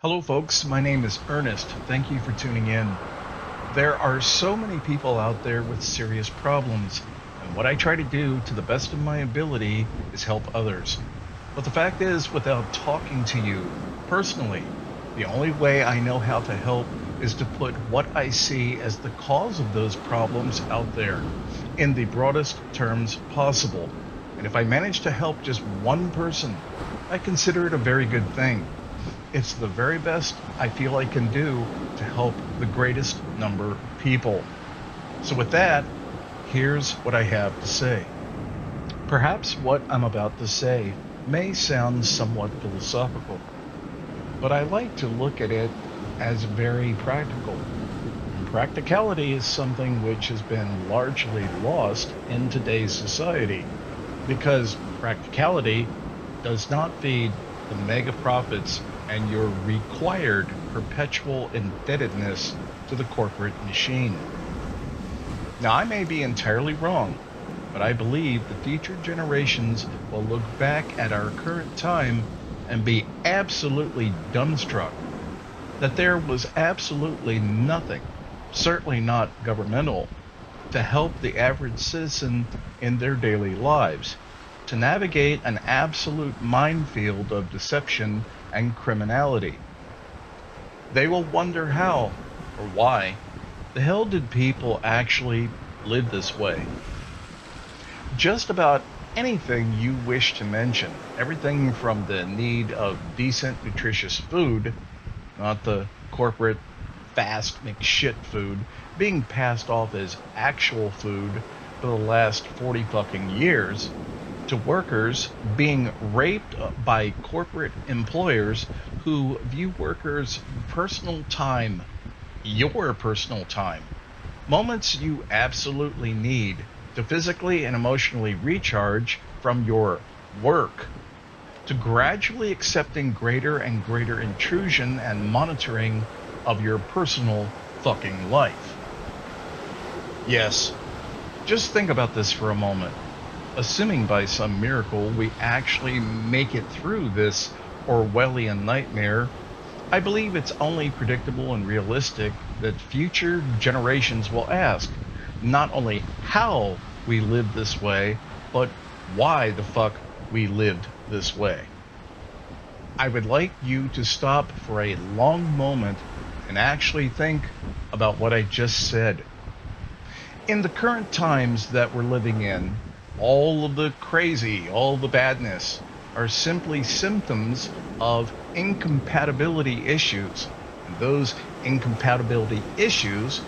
Hello, folks. My name is Ernest. Thank you for tuning in. There are so many people out there with serious problems, and what I try to do to the best of my ability is help others. But the fact is, without talking to you personally, the only way I know how to help is to put what I see as the cause of those problems out there in the broadest terms possible. And if I manage to help just one person, I consider it a very good thing. It's the very best I feel I can do to help the greatest number of people. So, with that, here's what I have to say. Perhaps what I'm about to say may sound somewhat philosophical, but I like to look at it as very practical. Practicality is something which has been largely lost in today's society because practicality does not feed the mega profits and your required perpetual indebtedness to the corporate machine. Now, I may be entirely wrong, but I believe the future generations will look back at our current time and be absolutely dumbstruck that there was absolutely nothing, certainly not governmental, to help the average citizen in their daily lives, to navigate an absolute minefield of deception and criminality. They will wonder how or why the hell did people actually live this way. Just about anything you wish to mention, everything from the need of decent, nutritious food, not the corporate fast McShit food being passed off as actual food for the last 40 fucking years, to workers being raped by corporate employers who view workers' personal time, your personal time, moments you absolutely need to physically and emotionally recharge from your work, to gradually accepting greater and greater intrusion and monitoring of your personal fucking life. Yes, just think about this for a moment. Assuming by some miracle we actually make it through this Orwellian nightmare, I believe it's only predictable and realistic that future generations will ask not only how we lived this way, but why the fuck we lived this way. I would like you to stop for a long moment and actually think about what I just said. In the current times that we're living in, all of the crazy, all the badness are simply symptoms of incompatibility issues. And those incompatibility issues,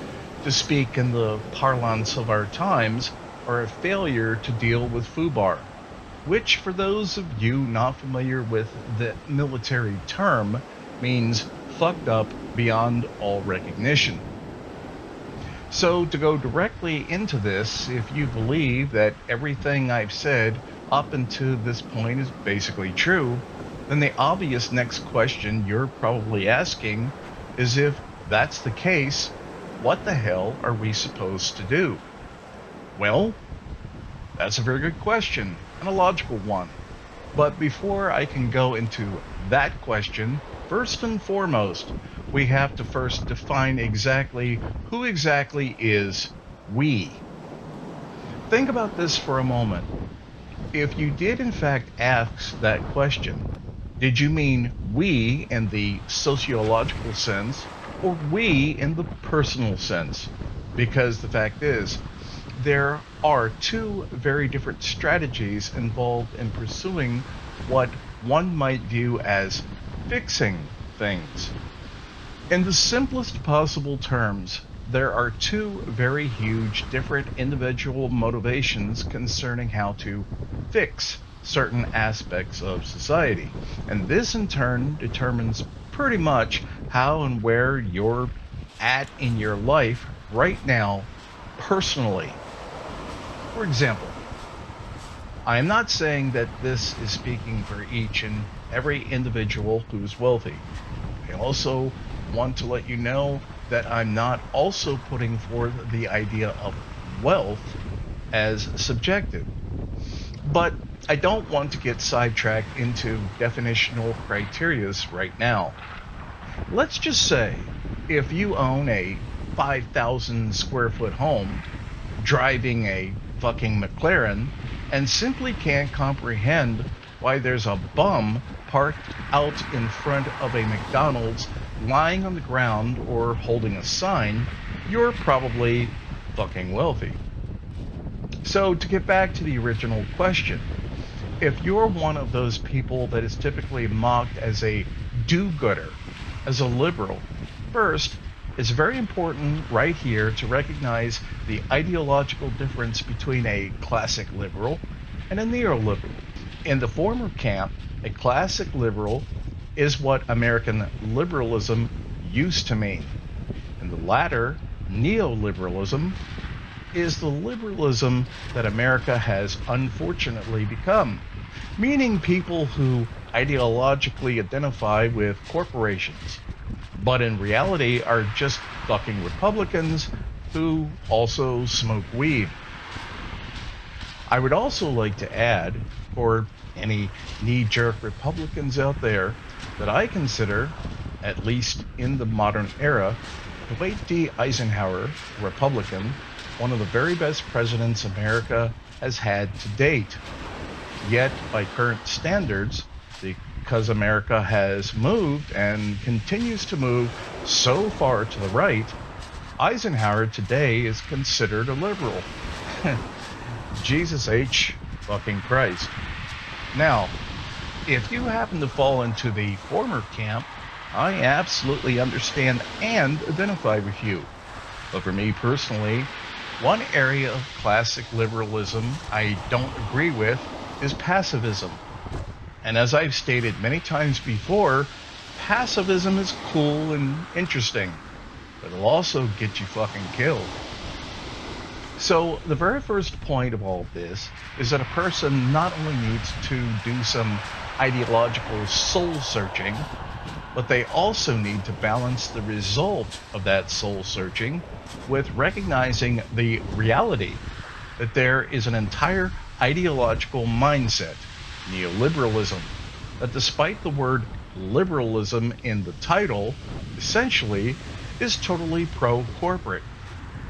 to speak in the parlance of our times, are a failure to deal with FUBAR, which, for those of you not familiar with the military term, means fucked up beyond all recognition. So, to go directly into this, if you believe that everything I've said up until this point is basically true, then the obvious next question you're probably asking is, if that's the case, what the hell are we supposed to do? Well, that's a very good question and a logical one. But before I can go into that question, first and foremost, we have to first define exactly who exactly is we. Think about this for a moment. If you did in fact ask that question, did you mean we in the sociological sense or we in the personal sense? Because the fact is, there are two very different strategies involved in pursuing what one might view as fixing things. In the simplest possible terms, there are two very huge different individual motivations concerning how to fix certain aspects of society. And this in turn determines pretty much how and where you're at in your life right now, personally. For example, I am not saying that this is speaking for each and every individual who's wealthy. I also want to let you know that I'm not also putting forth the idea of wealth as subjective. But I don't want to get sidetracked into definitional criterias right now. Let's just say if you own a 5,000 square foot home, driving a fucking McLaren, and simply can't comprehend why there's a bum parked out in front of a McDonald's lying on the ground or holding a sign, you're probably fucking wealthy. So to get back to the original question, if you're one of those people that is typically mocked as a do-gooder, as a liberal, first, it's very important right here to recognize the ideological difference between a classic liberal and a neoliberal. In the former camp, a classic liberal is what American liberalism used to mean. In the latter, neoliberalism is the liberalism that America has unfortunately become, meaning people who ideologically identify with corporations, but in reality are just fucking Republicans who also smoke weed. I would also like to add, for any knee-jerk Republicans out there, that I consider, at least in the modern era, Dwight D. Eisenhower, a Republican, one of the very best presidents America has had to date. Yet, by current standards, because America has moved and continues to move so far to the right, Eisenhower today is considered a liberal. Jesus H. fucking Christ. Now, if you happen to fall into the former camp, I absolutely understand and identify with you. But for me personally, one area of classic liberalism I don't agree with is pacifism. And as I've stated many times before, pacifism is cool and interesting, but it'll also get you fucking killed. So the very first point of all this is that a person not only needs to do some ideological soul searching, but they also need to balance the result of that soul searching with recognizing the reality that there is an entire ideological mindset, neoliberalism, that despite the word liberalism in the title, essentially is totally pro-corporate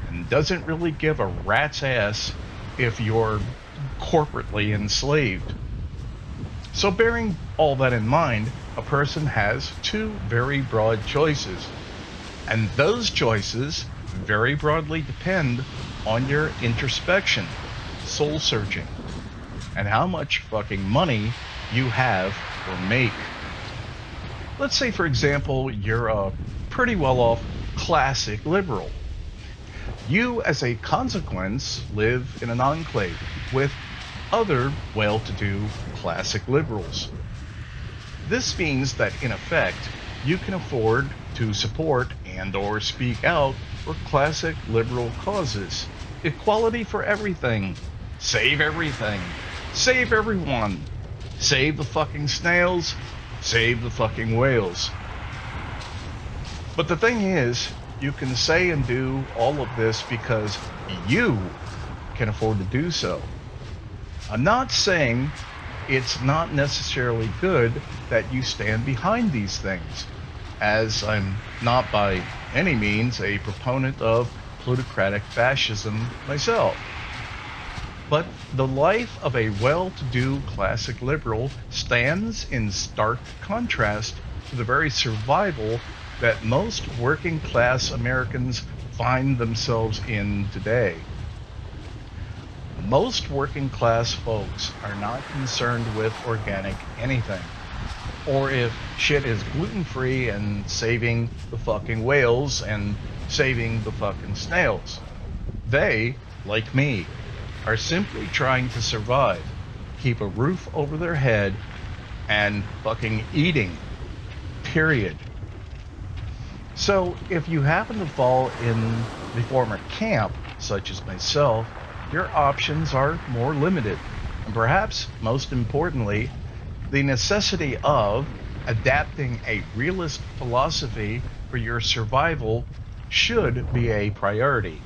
and doesn't really give a rat's ass if you're corporately enslaved. So bearing all that in mind, a person has two very broad choices. And those choices very broadly depend on your introspection, soul searching, and how much fucking money you have or make. Let's say, for example, you're a pretty well-off classic liberal. You, as a consequence, live in an enclave with other well-to-do classic liberals. This means that, in effect, you can afford to support and or speak out for classic liberal causes. Equality for everything. Save everything. Save everyone. Save the fucking snails. Save the fucking whales. But the thing is, you can say and do all of this because you can afford to do so. I'm not saying it's not necessarily good that you stand behind these things, as I'm not by any means a proponent of plutocratic fascism myself. But the life of a well-to-do classic liberal stands in stark contrast to the very survival that most working-class Americans find themselves in today. Most working-class folks are not concerned with organic anything, or if shit is gluten-free and saving the fucking whales and saving the fucking snails. They, like me, are simply trying to survive, keep a roof over their head, and fucking eating. Period. So if you happen to fall in the former camp, such as myself, your options are more limited. And perhaps most importantly, the necessity of adapting a realist philosophy for your survival should be a priority.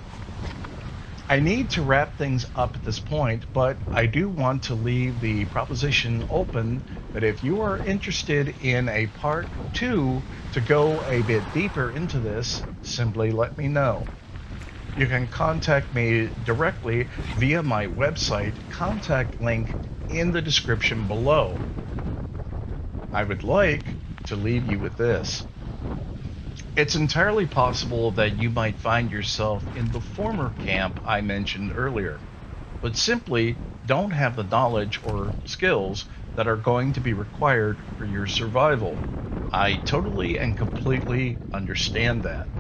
I need to wrap things up at this point, but I do want to leave the proposition open that if you are interested in a part two to go a bit deeper into this, simply let me know. You can contact me directly via my website contact link in the description below. I would like to leave you with this. It's entirely possible that you might find yourself in the former camp I mentioned earlier, but simply don't have the knowledge or skills that are going to be required for your survival. I totally and completely understand that.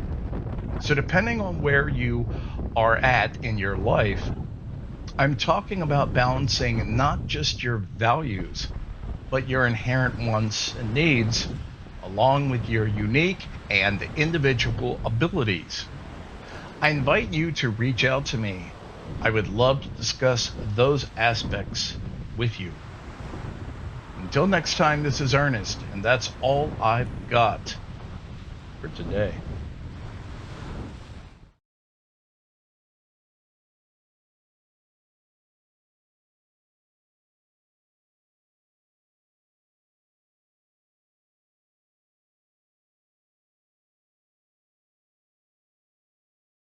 So, depending on where you are at in your life, I'm talking about balancing not just your values, but your inherent wants and needs, along with your unique and individual abilities. I invite you to reach out to me. I would love to discuss those aspects with you. Until next time, this is Ernest, and that's all I've got for today.